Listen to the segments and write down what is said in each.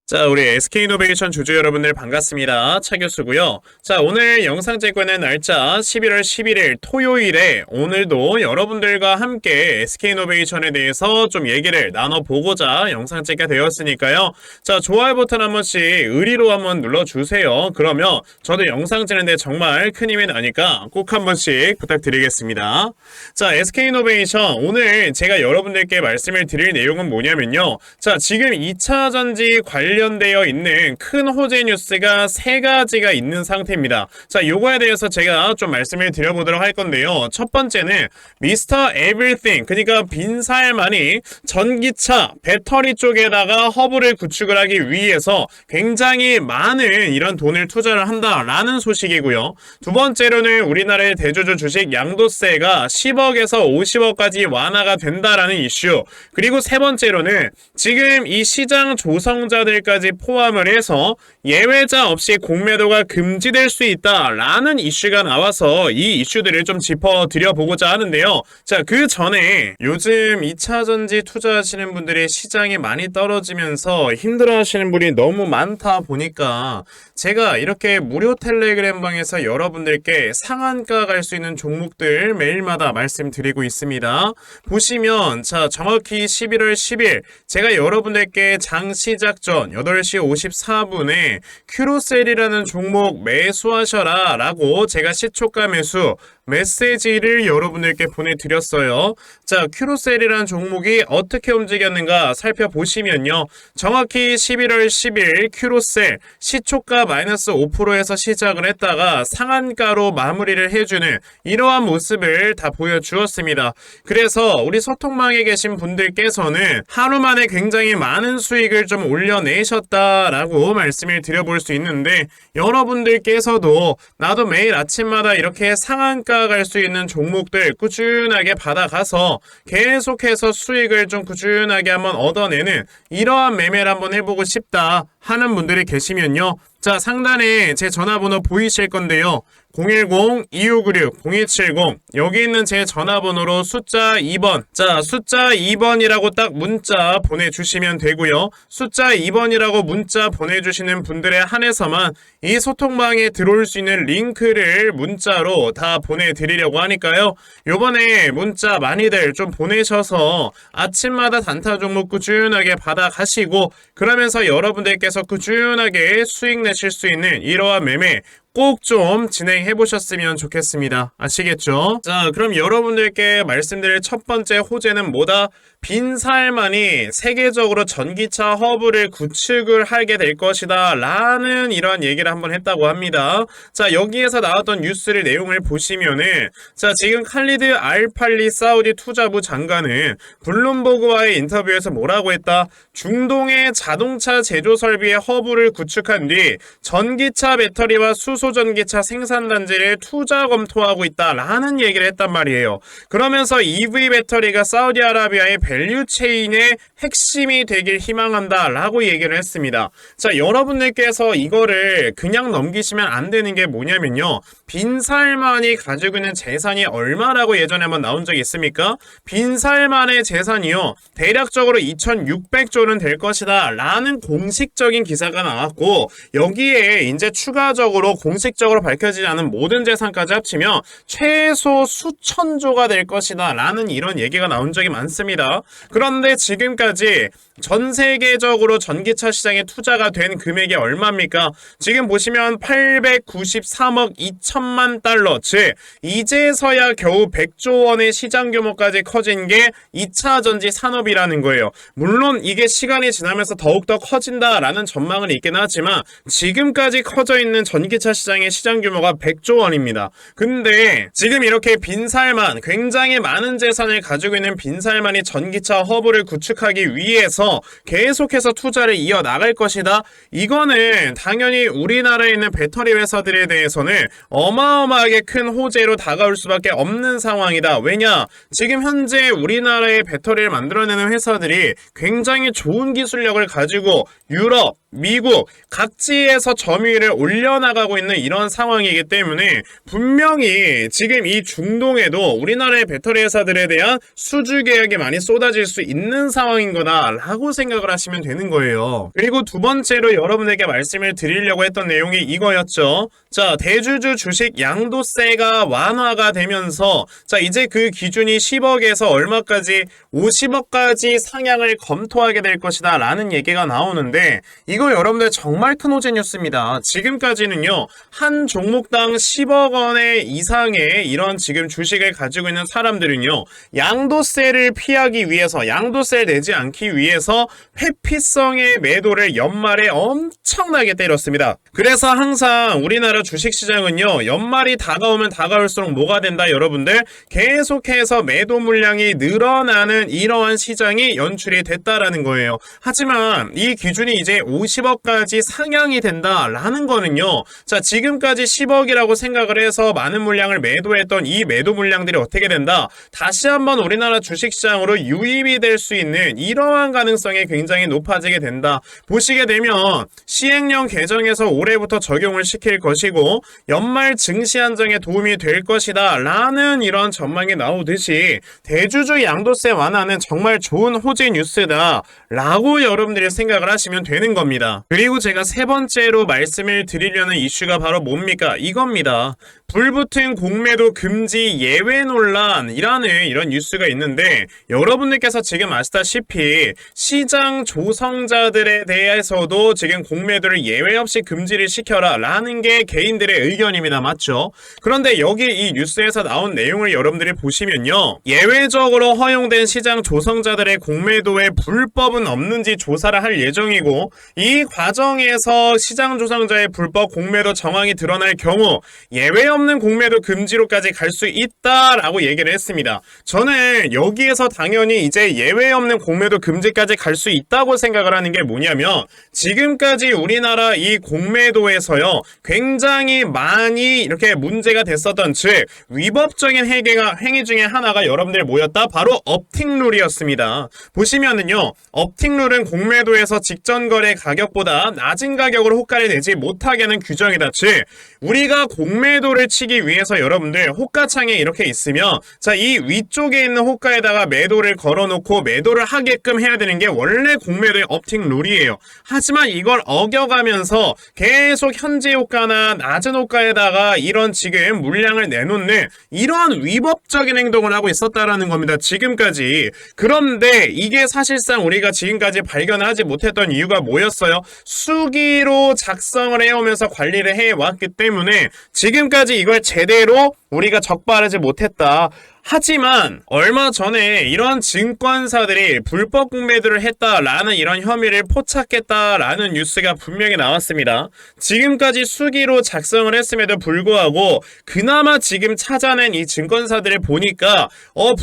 자, 우리 SK이노베이션 주주 여러분들 반갑습니다. 차 교수고요. 자, 오늘 영상 찍고는 날짜 11월 11일 토요일에 오늘도 여러분들과 함께 SK이노베이션에 대해서 좀 얘기를 나눠보고자 영상 찍게 되었으니까요. 자, 좋아요 버튼 한 번씩 의리로 한번 눌러주세요. 그러면 저도 영상 찍는데 정말 큰 힘이 나니까 꼭 한 번씩 부탁드리겠습니다. 자, SK이노베이션 오늘 제가 여러분들께 말씀을 드릴 내용은 뭐냐면요. 자, 지금 2차 전지 관련되어 있는 큰 호재 뉴스가 세 가지가 있는 상태입니다. 자, 요거에 대해서 제가 좀 말씀을 드려보도록 할 건데요. 첫 번째는 미스터 에브리띵, 그러니까 빈살만이 전기차 배터리 쪽에다가 허브를 구축을 하기 위해서 굉장히 많은 이런 돈을 투자를 한다라는 소식이고요. 두 번째로는 우리나라의 대주주 주식 양도세가 10억에서 50억까지 완화가 된다라는 이슈. 그리고 세 번째로는 지금 이 시장 조성자들까지 포함을 해서 예외자 없이 공매도가 금지될 수 있다라는 이슈가 나와서 이 이슈들을 좀 짚어드려보고자 하는데요. 자, 그 전에 요즘 2차전지 투자하시는 분들이 시장이 많이 떨어지면서 힘들어하시는 분이 너무 많다 보니까 제가 이렇게 무료 텔레그램 방에서 여러분들께 상한가 갈 수 있는 종목들 매일마다 말씀드리고 있습니다. 보시면 자, 정확히 11월 10일 제가 여러분들께 장 시작 전 8시 54분에 큐로셀이라는 종목 매수하셔라 라고 제가 시초가 매수 메시지를 여러분들께 보내드렸어요. 자, 큐로셀이라는 종목이 어떻게 움직였는가 살펴보시면요. 정확히 11월 10일 큐로셀 시초가 마이너스 5%에서 시작을 했다가 상한가로 마무리를 해주는 이러한 모습을 다 보여주었습니다. 그래서 우리 소통망에 계신 분들께서는 하루 만에 굉장히 많은 수익을 좀 올려내셨다라고 말씀을 드려볼 수 있는데, 여러분들께서도 나도 매일 아침마다 이렇게 상한가 갈 수 있는 종목들 꾸준하게 받아가서 계속해서 수익을 좀 꾸준하게 한번 얻어내는 이러한 매매를 한번 해보고 싶다 하는 분들이 계시면요. 자, 상단에 제 전화번호 보이실 건데요. 010-2596-0170 여기 있는 제 전화번호로 숫자 2번, 자, 숫자 2번이라고 딱 문자 보내주시면 되고요. 숫자 2번이라고 문자 보내주시는 분들에 한해서만 이 소통방에 들어올 수 있는 링크를 문자로 다 보내드리려고 하니까요. 요번에 문자 많이들 좀 보내셔서 아침마다 단타 종목 꾸준하게 받아가시고, 그러면서 여러분들께서 꾸준하게 수익 내실 수 있는 이러한 매매 꼭 좀 진행해 보셨으면 좋겠습니다. 아시겠죠? 자, 그럼 여러분들께 말씀드릴 첫 번째 호재는 뭐다? 빈살만이 세계적으로 전기차 허브를 구축을 하게 될 것이다 라는 이런 얘기를 한번 했다고 합니다. 자, 여기에서 나왔던 뉴스를 내용을 보시면은, 자, 지금 칼리드 알팔리 사우디 투자부 장관은 블룸버그와의 인터뷰에서 뭐라고 했다? 중동의 자동차 제조 설비의 허브를 구축한 뒤 전기차 배터리와 수소 전기차 생산단지를 투자 검토하고 있다라는 얘기를 했단 말이에요. 그러면서 EV 배터리가 사우디아라비아의 밸류체인의 핵심이 되길 희망한다 라고 얘기를 했습니다. 자, 여러분들께서 이거를 그냥 넘기시면 안 되는 게 뭐냐면요. 빈살만이 가지고 있는 재산이 얼마라고 예전에 한번 나온 적이 있습니까? 빈살만의 재산이요, 대략적으로 2600조는 될 것이다 라는 공식적인 기사가 나왔고, 여기에 이제 추가적으로 공식적으로 밝혀지지 않은 모든 재산까지 합치면 최소 수천조가 될 것이다 라는 이런 얘기가 나온 적이 많습니다. 그런데 지금까지 전 세계적으로 전기차 시장에 투자가 된 금액이 얼마입니까? 지금 보시면 893억 2천만 달러, 즉 이제서야 겨우 100조 원의 시장 규모까지 커진 게 2차 전지 산업이라는 거예요. 물론 이게 시간이 지나면서 더욱더 커진다라는 전망은 있긴 하지만 지금까지 커져 있는 전기차 시장의 시장 규모가 100조 원입니다. 근데 지금 이렇게 빈살만, 굉장히 많은 재산을 가지고 있는 빈살만이 전기차 허브를 구축하기 위해서 계속해서 투자를 이어나갈 것이다. 이거는 당연히 우리나라에 있는 배터리 회사들에 대해서는 어마어마하게 큰 호재로 다가올 수밖에 없는 상황이다. 왜냐? 지금 현재 우리나라의 배터리를 만들어내는 회사들이 굉장히 좋은 기술력을 가지고 유럽, 미국 각지에서 점유율을 올려나가고 있는 이런 상황이기 때문에 분명히 지금 이 중동에도 우리나라의 배터리 회사들에 대한 수주 계약이 많이 쏟아질 수 있는 상황인 거다라고 생각을 하시면 되는 거예요. 그리고 두 번째로 여러분에게 말씀을 드리려고 했던 내용이 이거였죠. 자, 대주주 주식 양도세가 완화가 되면서 자, 이제 그 기준이 10억에서 얼마까지 50억까지 상향을 검토하게 될 것이다 라는 얘기가 나오는데, 이거 여러분들 정말 큰 호재 뉴스입니다. 지금까지는요, 한 종목당 10억 원의 이상의 이런 지금 주식을 가지고 있는 사람들은요, 양도세를 피하기 위해서, 양도세를 내지 않기 위해서 회피성의 매도를 연말에 엄청나게 때렸습니다. 그래서 항상 우리나라 주식시장은요, 연말이 다가오면 다가올수록 뭐가 된다 여러분들, 계속해서 매도 물량이 늘어나는 이러한 시장이 연출이 됐다라는 거예요. 하지만 이 기준이 이제 50억까지 상향이 된다라는 거는요, 자, 지금까지 10억이라고 생각을 해서 많은 물량을 매도했던 이 매도 물량들이 어떻게 된다, 다시 한번 우리나라 주식시장으로 유입이 될 수 있는 이러한 가능성이 굉장히 높아지게 된다. 보시게 되면 시행령 개정에서 올해부터 적용을 시킬 것이고 연말 증시 안정에 도움이 될 것이다 라는 이런 전망이 나오듯이 대주주 양도세 완화는 정말 좋은 호재 뉴스다 라고 여러분들이 생각을 하시면 되는 겁니다. 그리고 제가 세 번째로 말씀을 드리려는 이슈가 바로 뭡니까? 이겁니다. 불붙은 공매도 금지 예외 논란이라는 이런 뉴스가 있는데, 여러분들께서 지금 아시다시피 시장 조성자들에 대해서도 지금 공매도를 예외 없이 금지를 시켜라 라는 게 개인들의 의견입니다. 맞죠? 그런데 여기 이 뉴스에서 나온 내용을 여러분들이 보시면요, 예외적으로 허용된 시장 조성자들의 공매도에 불법은 없는지 조사를 할 예정이고, 이 과정에서 시장 조성자의 불법 공매도 정황이 드러날 경우 예외 없는 공매도 금지로까지 갈 수 있다라고 얘기를 했습니다. 저는 여기에서 당연히 이제 예외 없는 공매도 금지까지 갈 수 있다고 생각을 하는 게 뭐냐면, 지금까지 우리나라 이 공매도에서요, 굉장히 많이 이렇게 문제가 됐었던, 즉 위법적인 행위 중에 하나가 여러분들 뭐였다? 바로 업틱룰이었습니다. 보시면은요, 업틱룰은 공매도에서 직전 거래 가격보다 낮은 가격으로 호가를 내지 못하게 하는 규정이다. 즉 우리가 공매도를 치기 위해서 여러분들 호가창에 이렇게 있으면, 자, 이 위쪽에 있는 호가에다가 매도를 걸어놓고 매도를 하게끔 해야 되는 게 원래 공매도의 업팅 룰이에요. 하지만 이걸 어겨가면서 계속 현재 호가나 낮은 호가에다가 이런 지금 물량을 내놓는 이러한 위법적인 행동을 하고 있었다라는 겁니다. 지금까지. 그런데 이게 사실상 우리가 지금까지 발견하지 못했던 이유가 뭐였어요? 수기로 작성을 해오면서 관리를 해왔기 때문에 지금까지 이걸 제대로 우리가 적발하지 못했다. 하지만 얼마 전에 이런 증권사들이 불법 공매도를 했다라는 이런 혐의를 포착했다라는 뉴스가 분명히 나왔습니다. 지금까지 수기로 작성을 했음에도 불구하고 그나마 지금 찾아낸 이 증권사들을 보니까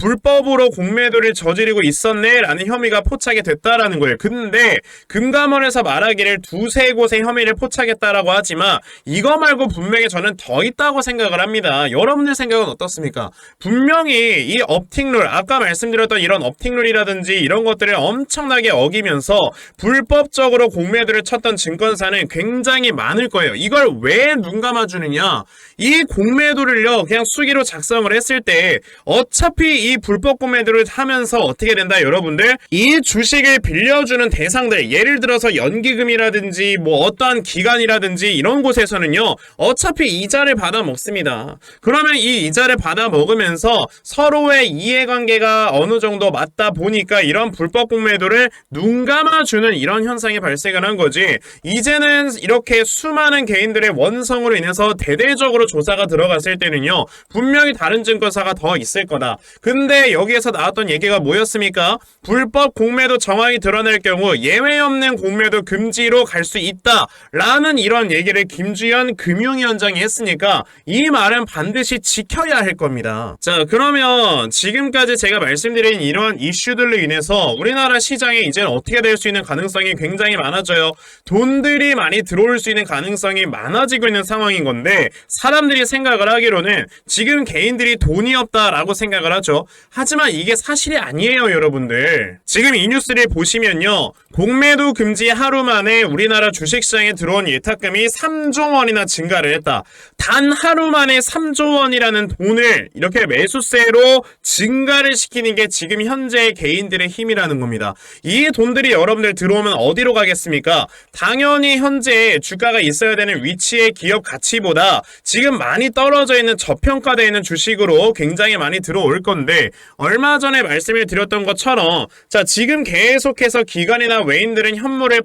불법으로 공매도를 저지르고 있었네 라는 혐의가 포착이 됐다라는 거예요. 근데 금감원에서 말하기를 두세 곳의 혐의를 포착했다라고 하지만 이거 말고 분명히 저는 더 있다고 생각을 합니다. 여러분들 생각은 어떻습니까? 분명히 이 업틱룰, 아까 말씀드렸던 이런 업틱룰이라든지 이런 것들을 엄청나게 어기면서 불법적으로 공매도를 쳤던 증권사는 굉장히 많을 거예요. 이걸 왜 눈 감아주느냐? 이 공매도를요, 그냥 수기로 작성을 했을 때 어차피 이 불법 공매도를 하면서 어떻게 된다 여러분들? 이 주식을 빌려주는 대상들, 예를 들어서 연기금이라든지 뭐 어떠한 기관이라든지 이런 곳에서는요, 어차피 이자를 받아 먹습니다. 그러면 이 이자를 받아 먹으면서 서로의 이해관계가 어느 정도 맞다 보니까 이런 불법 공매도를 눈 감아주는 이런 현상이 발생을 한 거지, 이제는 이렇게 수많은 개인들의 원성으로 인해서 대대적으로 조사가 들어갔을 때는요, 분명히 다른 증권사가 더 있을 거다. 근데 여기에서 나왔던 얘기가 뭐였습니까? 불법 공매도 정황이 드러날 경우 예외 없는 공매도 금지로 갈 수 있다 라는 이런 얘기를 김주현 금융위원장이 했으니까 이 말은 반드시 지켜야 할 겁니다. 자, 그럼 그러면 지금까지 제가 말씀드린 이러한 이슈들로 인해서 우리나라 시장에 이제는 어떻게 될 수 있는 가능성이 굉장히 많아져요. 돈들이 많이 들어올 수 있는 가능성이 많아지고 있는 상황인 건데, 사람들이 생각을 하기로는 지금 개인들이 돈이 없다라고 생각을 하죠. 하지만 이게 사실이 아니에요, 여러분들. 지금 이 뉴스를 보시면요, 공매도 금지 하루 만에 우리나라 주식시장에 들어온 예탁금이 3조 원이나 증가를 했다. 단 하루 만에 3조 원이라는 돈을 이렇게 매수세로 증가를 시키는 게 지금 현재의 개인들의 힘이라는 겁니다. 이 돈들이 여러분들 들어오면 어디로 가겠습니까? 당연히 현재 주가가 있어야 되는 위치의 기업 가치보다 지금 많이 떨어져 있는 저평가되어 있는 주식으로 굉장히 많이 들어올 건데, 얼마 전에 말씀을 드렸던 것처럼 지금 계속해서 기관이나 외인들은 현물을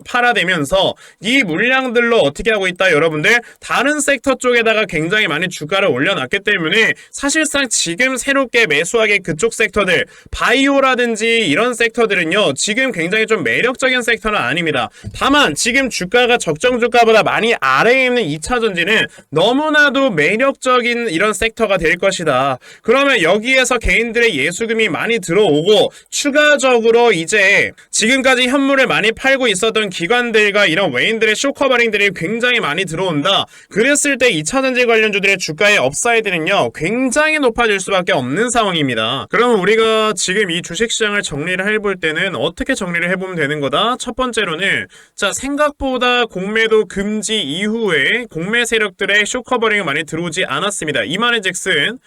팔아대면서 이 물량들로 어떻게 하고 있다, 여러분들? 다른 섹터 쪽에다가 굉장히 많이 주가를 올려놨기 때문에 사실상 지금 새롭게 매수하게 그쪽 섹터들, 바이오라든지 이런 섹터들은요, 지금 굉장히 좀 매력적인 섹터는 아닙니다. 다만 지금 주가가 적정 주가보다 많이 아래에 있는 2차전지는 너무나도 매력적인 이런 섹터가 될 것이다. 그러면 여기에서 개인들의 예수금이 많이 들어오고, 추가적으로 이제 지금까지 현물을 많이 팔고 있었던 기관들과 이런 외인들의 쇼커버링들이 굉장히 많이 들어온다. 그랬을 때 2차전지 관련주들의 주가의 업사이드는요, 굉장히 높아질 수밖에 없는 상황입니다. 그럼 우리가 지금 이 주식시장을 정리를 해볼 때는 어떻게 정리를 해보면 되는 거다? 첫 번째로는 생각보다 공매도 금지 이후에 공매 세력들의 쇼커버링이 많이 들어오지 않았습니다. 이 말인즉슨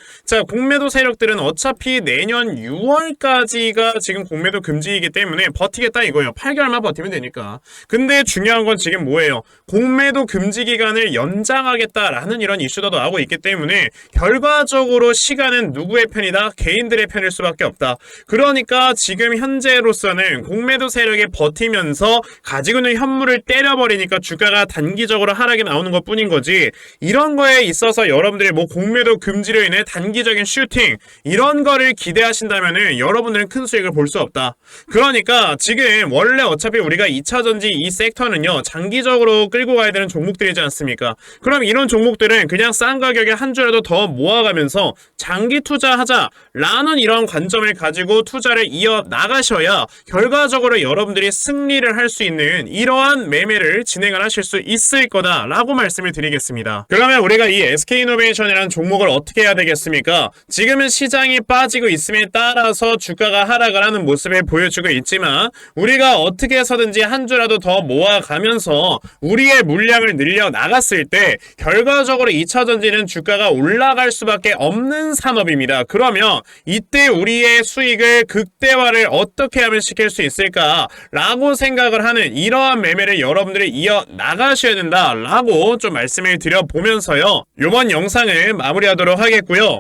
공매도 세력들은 어차피 내년 6월까지가 지금 공매도 금지이기 때문에 버티겠다 이거예요. 8개월만 버티면 되니까. 근데 중요한 건 지금 뭐예요? 공매도 금지 기간을 연장하겠다라는 이런 이슈도 나오고 있기 때문에 결과적으로 시간은 누구의 편이다? 개인들의 편일 수밖에 없다. 그러니까 지금 현재로서는 공매도 세력이 버티면서 가지고 있는 현물을 때려버리니까 주가가 단기적으로 하락이 나오는 것 뿐인 거지, 이런 거에 있어서 여러분들이 뭐 공매도 금지로 인해 단기적인 슈팅 이런 거를 기대하신다면은 여러분들은 큰 수익을 볼 수 없다. 그러니까 지금 원래 어차피 우리가 2차전지 이 섹터는요, 장기적으로 끌고 가야 되는 종목들이지 않습니까? 그럼 이런 종목들은 그냥 싼 가격에 한 주라도 더 모아가면서 장기 투자하자라는 이런 관점을 가지고 투자를 이어 나가셔야 결과적으로 여러분들이 승리를 할 수 있는 이러한 매매를 진행을 하실 수 있을 거다라고 말씀을 드리겠습니다. 그러면 우리가 이 SK이노베이션이라는 종목을 어떻게 해야 되겠습니까? 지금은 시장이 빠지고 있음에 따라서 주가가 하락을 하는 모습을 보여주고 있지만, 우리가 어떻게 해서든지 한 주라도 더 모아가면서 우리의 물량을 늘려 나갔을 때 결과적으로 2차전지는 주가가 올라갈 수밖에 없는 산업입니다. 그러면 이때 우리의 수익을 극대화를 어떻게 하면 시킬 수 있을까라고 생각을 하는 이러한 매매를 여러분들이 이어 나가셔야 된다라고 좀 말씀을 드려보면서요, 이번 영상을 마무리하도록 하겠고요.